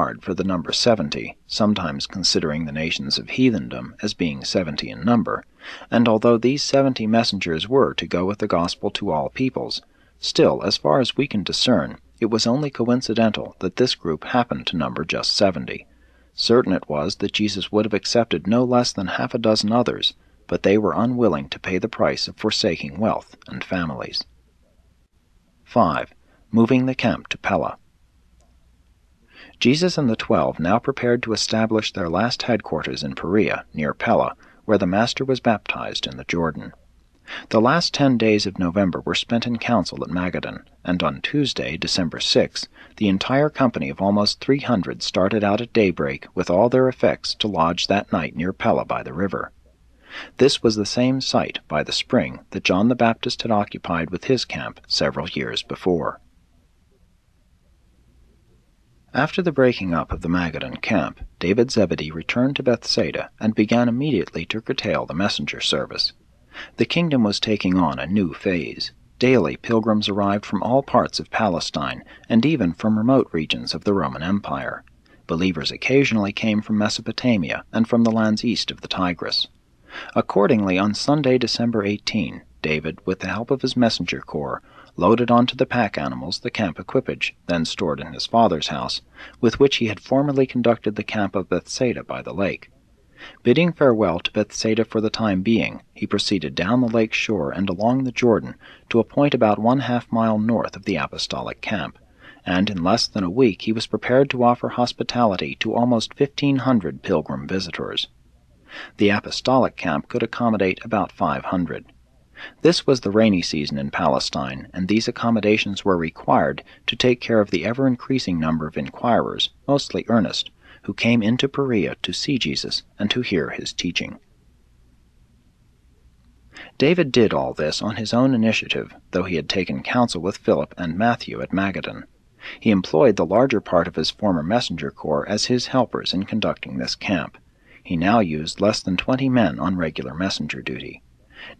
regard for the number 70, sometimes considering the nations of heathendom as being 70 in number, and although these 70 messengers were to go with the gospel to all peoples, still, as far as we can discern, it was only coincidental that this group happened to number just 70. Certain it was that Jesus would have accepted no less than half a dozen others, but they were unwilling to pay the price of forsaking wealth and families. 5. Moving the camp to Pella. Jesus and the 12 now prepared to establish their last headquarters in Perea, near Pella, where the Master was baptized in the Jordan. The last 10 days of November were spent in council at Magadan, and on Tuesday, December 6, the entire company of almost 300 started out at daybreak with all their effects to lodge that night near Pella by the river. This was the same site, by the spring, that John the Baptist had occupied with his camp several years before. After the breaking up of the Magadan camp, David Zebedee returned to Bethsaida and began immediately to curtail the messenger service. The kingdom was taking on a new phase. Daily pilgrims arrived from all parts of Palestine, and even from remote regions of the Roman Empire. Believers occasionally came from Mesopotamia and from the lands east of the Tigris. Accordingly, on Sunday, December 18, David, with the help of his messenger corps, loaded onto the pack animals the camp equipage, then stored in his father's house, with which he had formerly conducted the camp of Bethsaida by the lake. Bidding farewell to Bethsaida for the time being, he proceeded down the lake shore and along the Jordan to a point about 1/2 mile north of the apostolic camp, and in less than a week he was prepared to offer hospitality to almost 1,500 pilgrim visitors. The apostolic camp could accommodate about 500. This was the rainy season in Palestine, and these accommodations were required to take care of the ever-increasing number of inquirers, mostly earnest, who came into Perea to see Jesus and to hear his teaching. David did all this on his own initiative, though he had taken counsel with Philip and Matthew at Magadan. He employed the larger part of his former messenger corps as his helpers in conducting this camp. He now used less than 20 men on regular messenger duty.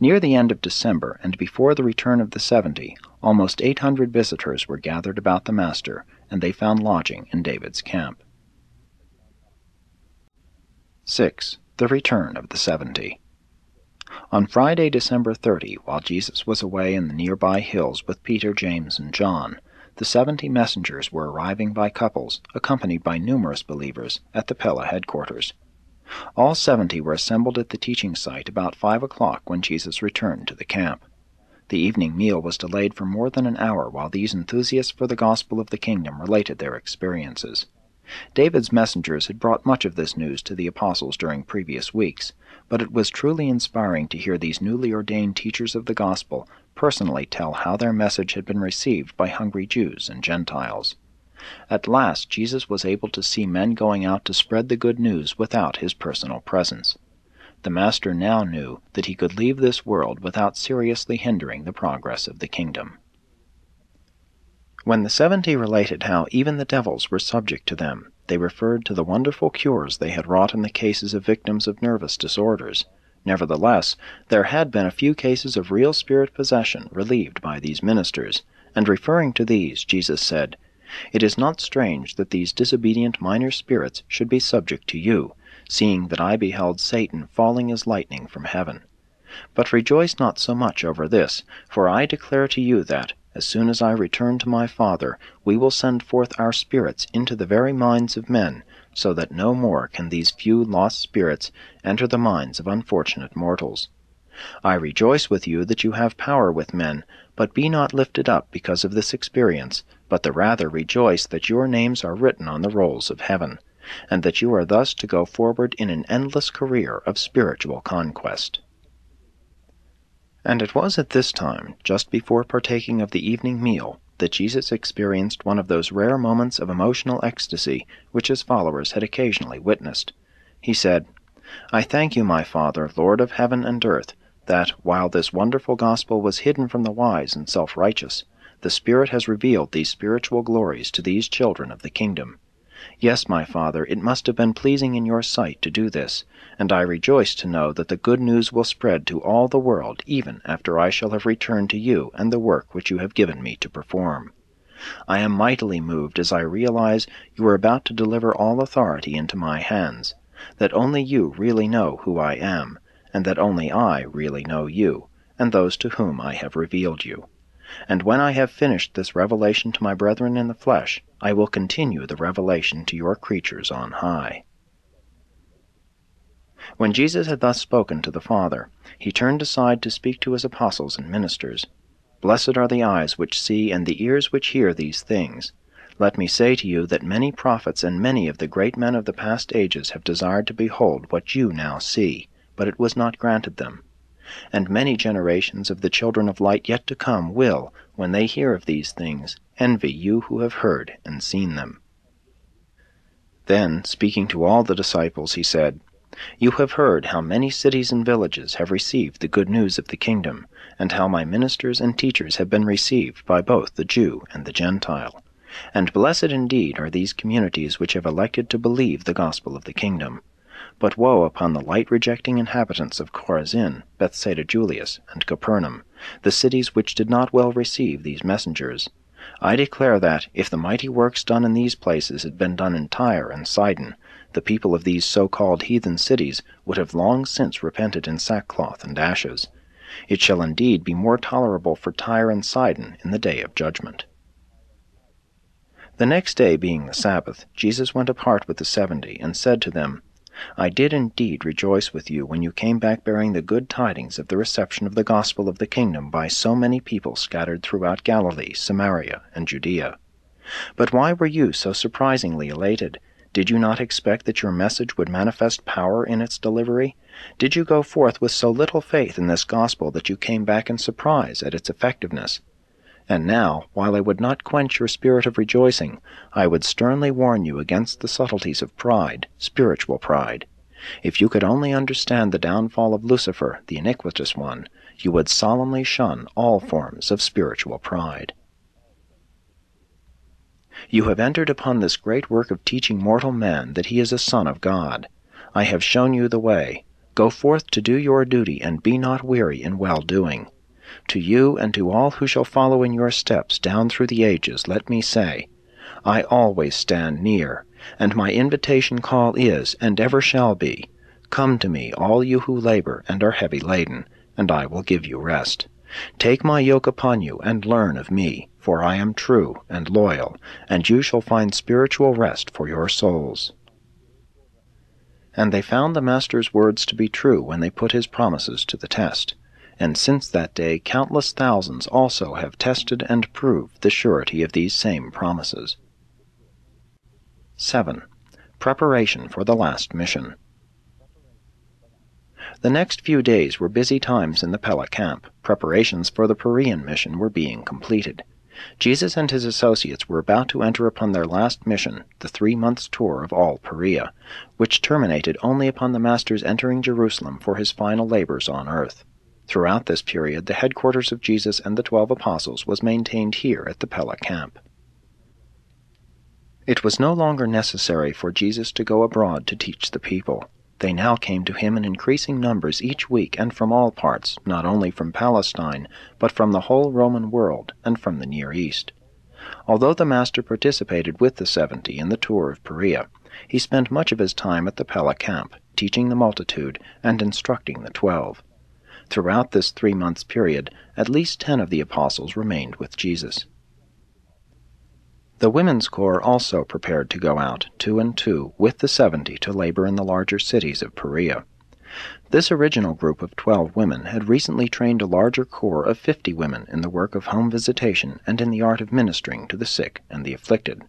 Near the end of December, and before the return of the 70, almost 800 visitors were gathered about the Master, and they found lodging in David's camp. 6. The return of the 70. On Friday, December 30, while Jesus was away in the nearby hills with Peter, James, and John, the 70 messengers were arriving by couples, accompanied by numerous believers, at the Pella headquarters. All 70 were assembled at the teaching site about 5 o'clock when Jesus returned to the camp. The evening meal was delayed for more than an hour while these enthusiasts for the gospel of the kingdom related their experiences. David's messengers had brought much of this news to the apostles during previous weeks, but it was truly inspiring to hear these newly ordained teachers of the gospel personally tell how their message had been received by hungry Jews and Gentiles. At last Jesus was able to see men going out to spread the good news without his personal presence. The Master now knew that he could leave this world without seriously hindering the progress of the kingdom. When the 70 related how even the devils were subject to them, they referred to the wonderful cures they had wrought in the cases of victims of nervous disorders. Nevertheless, there had been a few cases of real spirit possession relieved by these ministers, and referring to these, Jesus said, "It is not strange that these disobedient minor spirits should be subject to you, seeing that I beheld Satan falling as lightning from heaven. But rejoice not so much over this, for I declare to you that, as soon as I return to my Father, we will send forth our spirits into the very minds of men, so that no more can these few lost spirits enter the minds of unfortunate mortals. I rejoice with you that you have power with men, but be not lifted up because of this experience, but the rather rejoice that your names are written on the rolls of heaven, and that you are thus to go forward in an endless career of spiritual conquest." And it was at this time, just before partaking of the evening meal, that Jesus experienced one of those rare moments of emotional ecstasy which his followers had occasionally witnessed. He said, "I thank you, my Father, Lord of heaven and earth, that, while this wonderful gospel was hidden from the wise and self-righteous, the Spirit has revealed these spiritual glories to these children of the kingdom. Yes, my Father, it must have been pleasing in your sight to do this, and I rejoice to know that the good news will spread to all the world even after I shall have returned to you and the work which you have given me to perform. I am mightily moved as I realize you are about to deliver all authority into my hands, that only you really know who I am, and that only I really know you, and those to whom I have revealed you. And when I have finished this revelation to my brethren in the flesh, I will continue the revelation to your creatures on high. When Jesus had thus spoken to the Father, he turned aside to speak to his apostles and ministers. Blessed are the eyes which see and the ears which hear these things. Let me say to you that many prophets and many of the great men of the past ages have desired to behold what you now see, but it was not granted them. And many generations of the children of light yet to come will, when they hear of these things, envy you who have heard and seen them. Then, speaking to all the disciples, he said, You have heard how many cities and villages have received the good news of the kingdom, and how my ministers and teachers have been received by both the Jew and the Gentile. And blessed indeed are these communities which have elected to believe the gospel of the kingdom. But woe upon the light-rejecting inhabitants of Chorazin, Bethsaida Julias, and Capernaum, the cities which did not well receive these messengers. I declare that, if the mighty works done in these places had been done in Tyre and Sidon, the people of these so-called heathen cities would have long since repented in sackcloth and ashes. It shall indeed be more tolerable for Tyre and Sidon in the day of judgment. The next day being the Sabbath, Jesus went apart with the 70, and said to them, I did indeed rejoice with you when you came back bearing the good tidings of the reception of the gospel of the kingdom by so many people scattered throughout Galilee, Samaria, and Judea. But why were you so surprisingly elated? Did you not expect that your message would manifest power in its delivery? Did you go forth with so little faith in this gospel that you came back in surprise at its effectiveness? And now, while I would not quench your spirit of rejoicing, I would sternly warn you against the subtleties of pride, spiritual pride. If you could only understand the downfall of Lucifer, the iniquitous one, you would solemnly shun all forms of spiritual pride. You have entered upon this great work of teaching mortal man that he is a son of God. I have shown you the way. Go forth to do your duty, and be not weary in well-doing. To you and to all who shall follow in your steps down through the ages, let me say, I always stand near, and my invitation call is, and ever shall be, Come to me, all you who labor and are heavy laden, and I will give you rest. Take my yoke upon you, and learn of me, for I am true and loyal, and you shall find spiritual rest for your souls. And they found the Master's words to be true when they put his promises to the test. And since that day countless thousands also have tested and proved the surety of these same promises. 7. Preparation for the last mission. The next few days were busy times in the Pella camp. Preparations for the Perean mission were being completed. Jesus and his associates were about to enter upon their last mission, the 3 months' tour of all Perea, which terminated only upon the Master's entering Jerusalem for his final labors on earth. Throughout this period, the headquarters of Jesus and the 12 apostles was maintained here at the Pella camp. It was no longer necessary for Jesus to go abroad to teach the people. They now came to him in increasing numbers each week and from all parts, not only from Palestine, but from the whole Roman world and from the Near East. Although the Master participated with the 70 in the tour of Perea, he spent much of his time at the Pella camp, teaching the multitude and instructing the 12. Throughout this 3 months period, at least 10 of the apostles remained with Jesus. The women's corps also prepared to go out, 2 and 2, with the 70 to labor in the larger cities of Perea. This original group of 12 women had recently trained a larger corps of 50 women in the work of home visitation and in the art of ministering to the sick and the afflicted.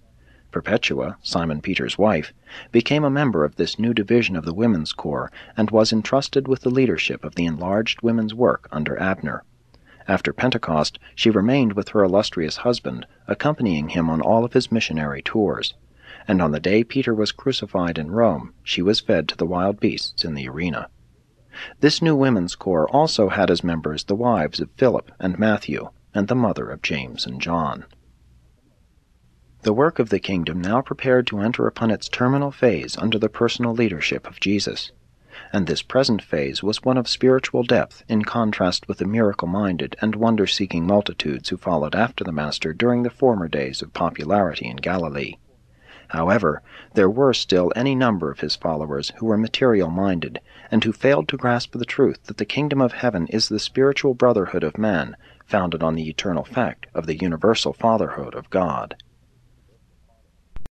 Perpetua, Simon Peter's wife, became a member of this new division of the women's corps and was entrusted with the leadership of the enlarged women's work under Abner. After Pentecost, she remained with her illustrious husband, accompanying him on all of his missionary tours. And on the day Peter was crucified in Rome, she was fed to the wild beasts in the arena. This new women's corps also had as members the wives of Philip and Matthew, and the mother of James and John. The work of the kingdom now prepared to enter upon its terminal phase under the personal leadership of Jesus. and this present phase was one of spiritual depth in contrast with the miracle-minded and wonder-seeking multitudes who followed after the Master during the former days of popularity in Galilee. However, there were still any number of his followers who were material-minded, and who failed to grasp the truth that the kingdom of heaven is the spiritual brotherhood of man, founded on the eternal fact of the universal fatherhood of God.